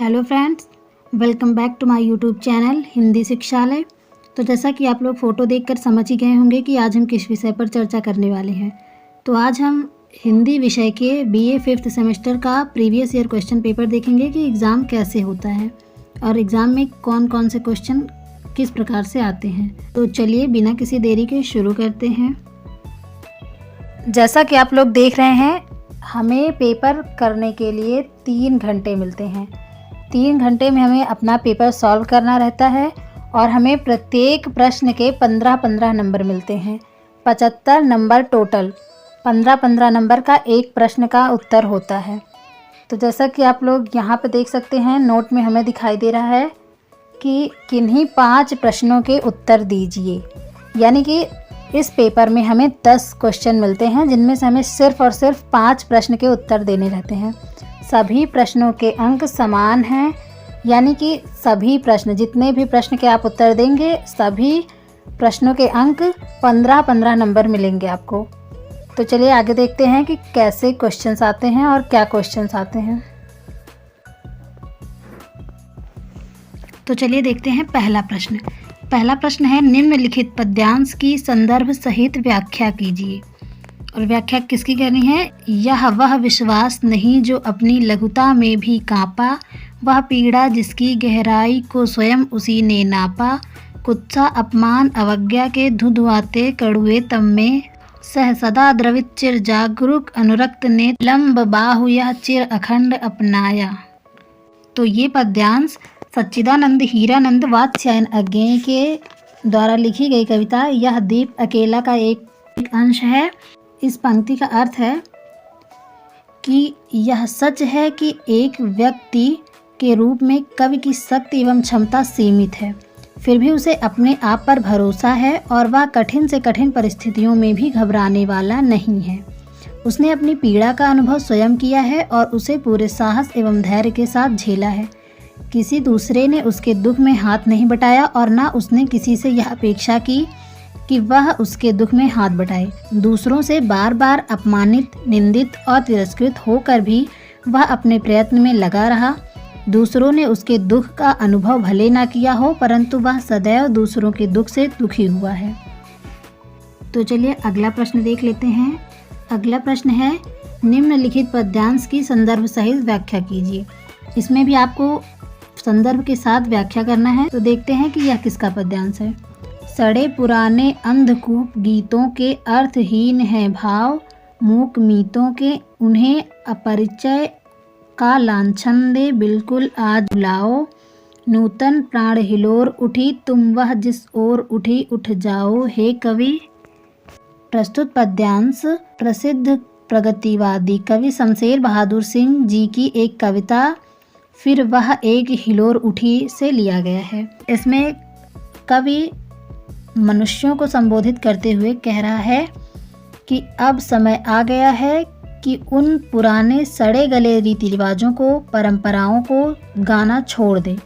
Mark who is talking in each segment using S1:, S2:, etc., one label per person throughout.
S1: Hello friends, welcome back to my YouTube channel Hindi Shikshalaya. तो जैसा कि आप लोग फ़ोटो देखकर समझ ही गए होंगे कि आज हम किस विषय पर चर्चा करने वाले हैं। तो आज हम हिंदी विषय के बीए 5th सेमेस्टर का प्रीवियस ईयर क्वेश्चन पेपर देखेंगे कि एग्ज़ाम कैसे होता है और एग्ज़ाम में कौन कौन से क्वेश्चन किस प्रकार से आते हैं। तो चलिए बिना किसी देरी के शुरू करते हैं। जैसा कि आप लोग देख रहे हैं, हमें पेपर करने के लिए 3 घंटे मिलते हैं। 3 घंटे में हमें अपना पेपर सॉल्व करना रहता है और हमें प्रत्येक प्रश्न के 15-15 नंबर मिलते हैं। 75 नंबर टोटल, 15-15 नंबर का एक प्रश्न का उत्तर होता है। तो जैसा कि आप लोग यहाँ पे देख सकते हैं, नोट में हमें दिखाई दे रहा है कि किन्हीं 5 प्रश्नों के उत्तर दीजिए। यानी कि इस पेपर में हमें 10 क्वेश्चन मिलते हैं, जिनमें से हमें सिर्फ और सिर्फ 5 प्रश्न के उत्तर देने रहते हैं। सभी प्रश्नों के अंक समान हैं, यानी कि सभी प्रश्न, जितने भी प्रश्न के आप उत्तर देंगे, सभी प्रश्नों के अंक 15-15 नंबर मिलेंगे आपको। तो चलिए आगे देखते हैं कि कैसे क्वेश्चंस आते हैं और क्या क्वेश्चंस आते हैं। तो चलिए देखते हैं पहला प्रश्न। पहला प्रश्न है, निम्नलिखित पद्यांश की संदर्भ सहित व्याख्या कीजिए। और व्याख्या किसकी करनी है? यह वह विश्वास नहीं जो अपनी लघुता में भी कांपा, वह पीड़ा जिसकी गहराई को स्वयं उसी ने नापा, कुत्सा अपमान अवज्ञा के धुधुआते कड़ुए तम में, सह सदा द्रवित चिर जागरूक अनुरक्त ने लंब बाहु यह चिर अखंड अपनाया। तो ये पद्यांश सच्चिदानंद हीरानंद वात्स्यायन अज्ञेय के द्वारा लिखी गई कविता यह दीप अकेला का एक अंश है। इस पंक्ति का अर्थ है कि यह सच है कि एक व्यक्ति के रूप में कवि की शक्ति एवं क्षमता सीमित है, फिर भी उसे अपने आप पर भरोसा है और वह कठिन से कठिन परिस्थितियों में भी घबराने वाला नहीं है। उसने अपनी पीड़ा का अनुभव स्वयं किया है और उसे पूरे साहस एवं धैर्य के साथ झेला है। किसी दूसरे ने उसके दुख में हाथ नहीं बटाया और न उसने किसी से यह अपेक्षा की कि वह उसके दुख में हाथ बटाए। दूसरों से बार बार अपमानित, निंदित और तिरस्कृत होकर भी वह अपने प्रयत्न में लगा रहा। दूसरों ने उसके दुख का अनुभव भले ना किया हो, परंतु वह सदैव दूसरों के दुख से दुखी हुआ है। तो चलिए अगला प्रश्न देख लेते हैं। अगला प्रश्न है, निम्नलिखित पद्यांश की संदर्भ सहित व्याख्या कीजिए। इसमें भी आपको संदर्भ के साथ व्याख्या करना है। तो देखते हैं कि यह किसका पद्यांश है। सड़े पुराने अंधकूप गीतों के अर्थहीन है भाव, मूक मीतों के उन्हें अपरिचय का लांछन दे बिल्कुल आज बुलाओ, नूतन प्राण हिलोर उठी तुम वह जिस ओर उठी उठ जाओ हे कवि। प्रस्तुत पद्यांश प्रसिद्ध प्रगतिवादी कवि शमशेर बहादुर सिंह जी की एक कविता फिर वह एक हिलोर उठी से लिया गया है। इसमें कवि मनुष्यों को संबोधित करते हुए कह रहा है कि अब समय आ गया है कि उन पुराने सड़े गले रीति रिवाजों को, परंपराओं को गाना छोड़ दें,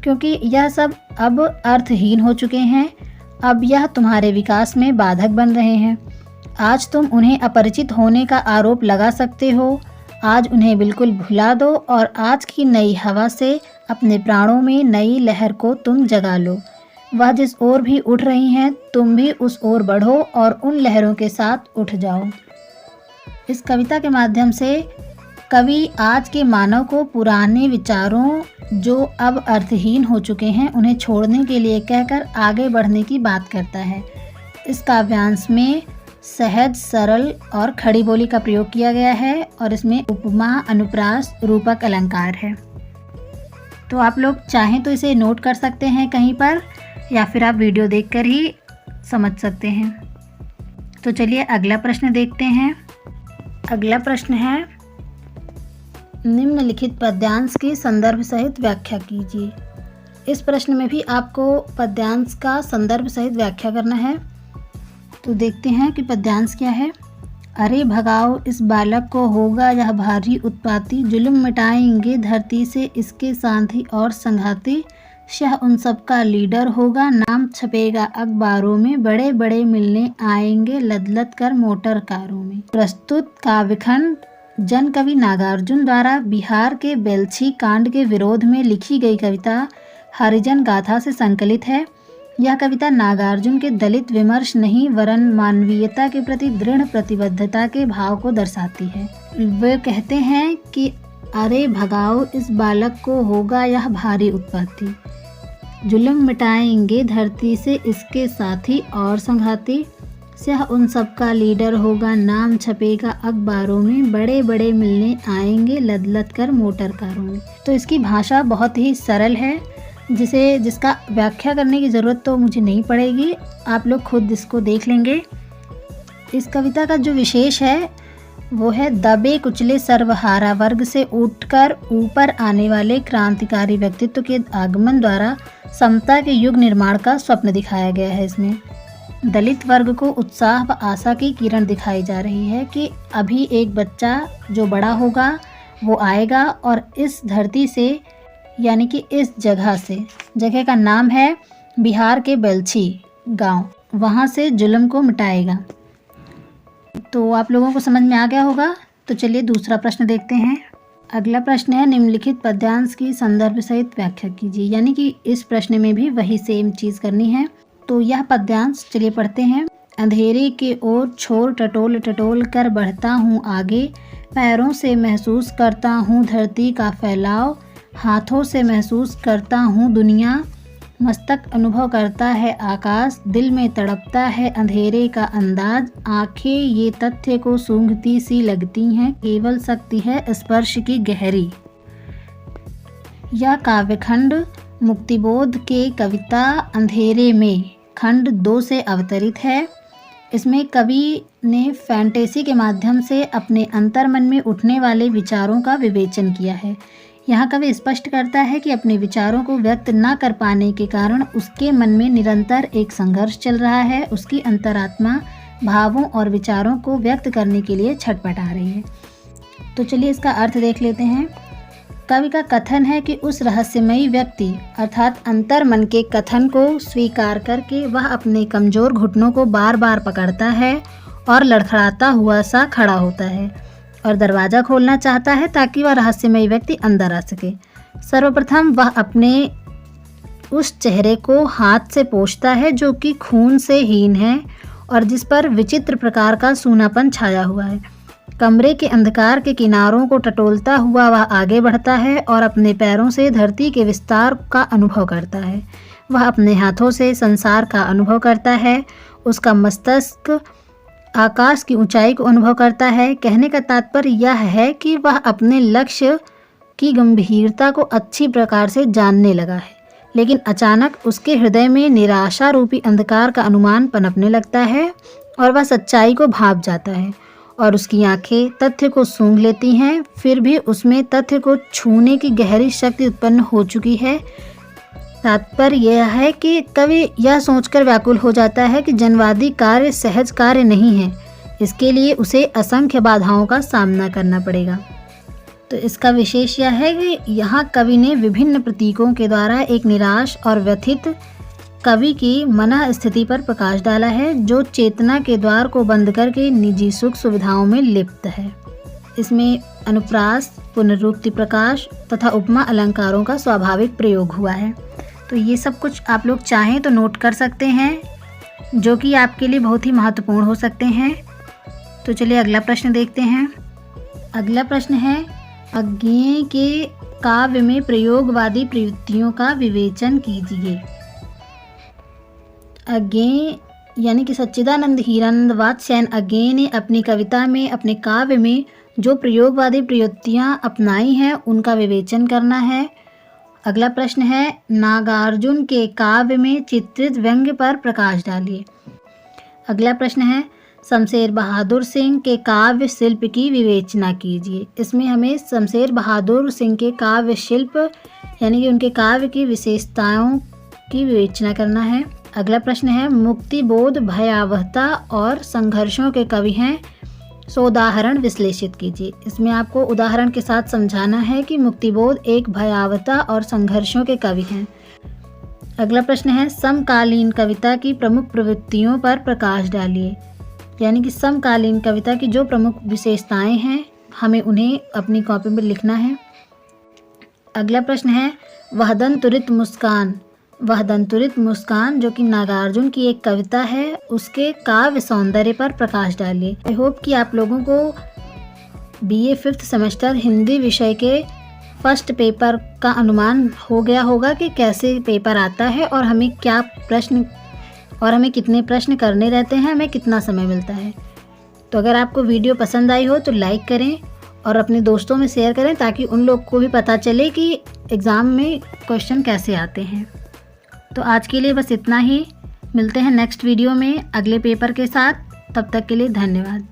S1: क्योंकि यह सब अब अर्थहीन हो चुके हैं। अब यह तुम्हारे विकास में बाधक बन रहे हैं। आज तुम उन्हें अपरिचित होने का आरोप लगा सकते हो, आज उन्हें बिल्कुल भुला दो और आज की नई हवा से अपने प्राणों में नई लहर को तुम जगा लो। वह जिस ओर भी उठ रही हैं, तुम भी उस ओर बढ़ो और उन लहरों के साथ उठ जाओ। इस कविता के माध्यम से कवि आज के मानव को पुराने विचारों जो अब अर्थहीन हो चुके हैं उन्हें छोड़ने के लिए कहकर आगे बढ़ने की बात करता है। इस काव्यांश में सहज, सरल और खड़ी बोली का प्रयोग किया गया है और इसमें उपमा, अनुप्रास, रूपक अलंकार है। तो आप लोग चाहें तो इसे नोट कर सकते हैं कहीं पर, या फिर आप वीडियो देखकर ही समझ सकते हैं। तो चलिए अगला प्रश्न देखते हैं। अगला प्रश्न है, निम्नलिखित पद्यांश की संदर्भ सहित व्याख्या कीजिए। इस प्रश्न में भी आपको पद्यांश का संदर्भ सहित व्याख्या करना है। तो देखते हैं कि पद्यांश क्या है। अरे भगाओ इस बालक को, होगा यह भारी उत्पाती, जुल्म मिटाएंगे धरती से इसके साथी और संघाती, शह उन सब का लीडर होगा, नाम छपेगा अखबारों में, बड़े बड़े मिलने आएंगे लद लद कर मोटर कारों में। प्रस्तुत काव्यखंड जन कवि नागार्जुन द्वारा बिहार के बेलछी कांड के विरोध में लिखी गई कविता हरिजन गाथा से संकलित है। यह कविता नागार्जुन के दलित विमर्श नहीं वरन मानवीयता के प्रति दृढ़ प्रतिबद्धता के भाव को दर्शाती है। वे कहते हैं कि अरे भगाओ इस बालक को, होगा यह भारी उत्पत्ति, जुल्म मिटाएंगे धरती से इसके साथी और संघाती, यह उन सबका लीडर होगा, नाम छपेगा अखबारों में, बड़े बड़े मिलने आएंगे लद लद कर मोटर कारों में। तो इसकी भाषा बहुत ही सरल है, जिसका व्याख्या करने की ज़रूरत तो मुझे नहीं पड़ेगी, आप लोग खुद इसको देख लेंगे। इस कविता का जो विशेष है वो है दबे कुचले सर्वहारा वर्ग से उठकर ऊपर आने वाले क्रांतिकारी व्यक्तित्व के आगमन द्वारा समता के युग निर्माण का स्वप्न दिखाया गया है। इसमें दलित वर्ग को उत्साह व आशा की किरण दिखाई जा रही है कि अभी एक बच्चा जो बड़ा होगा वो आएगा और इस धरती से, यानी कि इस जगह से, जगह का नाम है बिहार के बेलछी गांव, वहां से जुल्म को मिटाएगा। तो आप लोगों को समझ में आ गया होगा। तो चलिए दूसरा प्रश्न देखते हैं। अगला प्रश्न है निम्नलिखित पद्यांश की संदर्भ सहित व्याख्या कीजिए, यानी कि इस प्रश्न में भी वही सेम चीज़ करनी है। तो यह पद्यांश चलिए पढ़ते हैं। अंधेरे के ओर छोर टटोल टटोल कर बढ़ता हूँ आगे, पैरों से महसूस करता हूँ धरती का फैलाव, हाथों से महसूस करता हूँ दुनिया, मस्तक अनुभव करता है आकाश, दिल में तड़पता है अंधेरे का अंदाज, आंखें ये तथ्य को सूंघती सी लगती हैं, केवल शक्ति है स्पर्श की गहरी। यह काव्यखंड मुक्तिबोध के कविता अंधेरे में खंड 2 से अवतरित है। इसमें कवि ने फैंटेसी के माध्यम से अपने अंतर्मन में उठने वाले विचारों का विवेचन किया है। यहाँ कवि स्पष्ट करता है कि अपने विचारों को व्यक्त न कर पाने के कारण उसके मन में निरंतर एक संघर्ष चल रहा है। उसकी अंतरात्मा भावों और विचारों को व्यक्त करने के लिए छटपटा रही है। तो चलिए इसका अर्थ देख लेते हैं। कवि का कथन है कि उस रहस्यमयी व्यक्ति अर्थात अंतर्मन के कथन को स्वीकार करके वह अपने कमजोर घुटनों को बार बार पकड़ता है और लड़खड़ाता हुआ सा खड़ा होता है और दरवाज़ा खोलना चाहता है ताकि वह रहस्यमयी व्यक्ति अंदर आ सके। सर्वप्रथम वह अपने उस चेहरे को हाथ से पोंछता है जो कि खून से हीन है और जिस पर विचित्र प्रकार का सूनापन छाया हुआ है। कमरे के अंधकार के किनारों को टटोलता हुआ वह आगे बढ़ता है और अपने पैरों से धरती के विस्तार का अनुभव करता है। वह अपने हाथों से संसार का अनुभव करता है। उसका मस्तिष्क आकाश की ऊंचाई को अनुभव करता है। कहने का तात्पर्य यह है कि वह अपने लक्ष्य की गंभीरता को अच्छी प्रकार से जानने लगा है, लेकिन अचानक उसके हृदय में निराशा रूपी अंधकार का अनुमान पनपने लगता है और वह सच्चाई को भांप जाता है और उसकी आंखें तथ्य को सूंघ लेती हैं। फिर भी उसमें तथ्य को छूने की गहरी शक्ति उत्पन्न हो चुकी है। तात्पर्य यह है कि कवि यह सोचकर व्याकुल हो जाता है कि जनवादी कार्य सहज कार्य नहीं है, इसके लिए उसे असंख्य बाधाओं का सामना करना पड़ेगा। तो इसका विशेष यह है कि यहाँ कवि ने विभिन्न प्रतीकों के द्वारा एक निराश और व्यथित कवि की मनः स्थिति पर प्रकाश डाला है, जो चेतना के द्वार को बंद करके निजी सुख सुविधाओं में लिप्त है। इसमें अनुप्रास, पुनरुक्ति प्रकाश तथा उपमा अलंकारों का स्वाभाविक प्रयोग हुआ है। तो ये सब कुछ आप लोग चाहें तो नोट कर सकते हैं, जो कि आपके लिए बहुत ही महत्वपूर्ण हो सकते हैं। तो चलिए अगला प्रश्न देखते हैं। अगला प्रश्न है अज्ञेय के काव्य में प्रयोगवादी प्रवृत्तियों का विवेचन कीजिए। अज्ञेय यानी कि सच्चिदानंद हीरानंद वात्स्यायन अज्ञेय ने अपनी कविता में, अपने काव्य में जो प्रयोगवादी प्रवृत्तियाँ अपनाई हैं उनका विवेचन करना है। अगला प्रश्न है नागार्जुन के काव्य में चित्रित व्यंग्य पर प्रकाश डालिए। अगला प्रश्न है शमशेर बहादुर सिंह के काव्य शिल्प की विवेचना कीजिए। इसमें हमें शमशेर बहादुर सिंह के काव्य शिल्प यानी कि उनके काव्य की विशेषताओं की विवेचना करना है। अगला प्रश्न है मुक्तिबोध भयावहता और संघर्षों के कवि हैं, सो उदाहरण विश्लेषित कीजिए। इसमें आपको उदाहरण के साथ समझाना है कि मुक्तिबोध एक भयावहता और संघर्षों के कवि हैं। अगला प्रश्न है समकालीन कविता की प्रमुख प्रवृत्तियों पर प्रकाश डालिए, यानी कि समकालीन कविता की जो प्रमुख विशेषताएं हैं हमें उन्हें अपनी कॉपी में लिखना है। अगला प्रश्न है वहदंतुरित मुस्कान। वहदंतुरित मुस्कान जो कि नागार्जुन की एक कविता है, उसके काव्य सौंदर्य पर प्रकाश डालिए। आई होप कि आप लोगों को BA 5th सेमेस्टर हिंदी विषय के फर्स्ट पेपर का अनुमान हो गया होगा कि कैसे पेपर आता है और हमें क्या प्रश्न और हमें कितने प्रश्न करने रहते हैं, हमें कितना समय मिलता है। तो अगर आपको वीडियो पसंद आई हो तो लाइक करें और अपने दोस्तों में शेयर करें ताकि उन लोग को भी पता चले कि एग्ज़ाम में क्वेश्चन कैसे आते हैं। तो आज के लिए बस इतना ही। मिलते हैं नेक्स्ट वीडियो में अगले पेपर के साथ। तब तक के लिए धन्यवाद।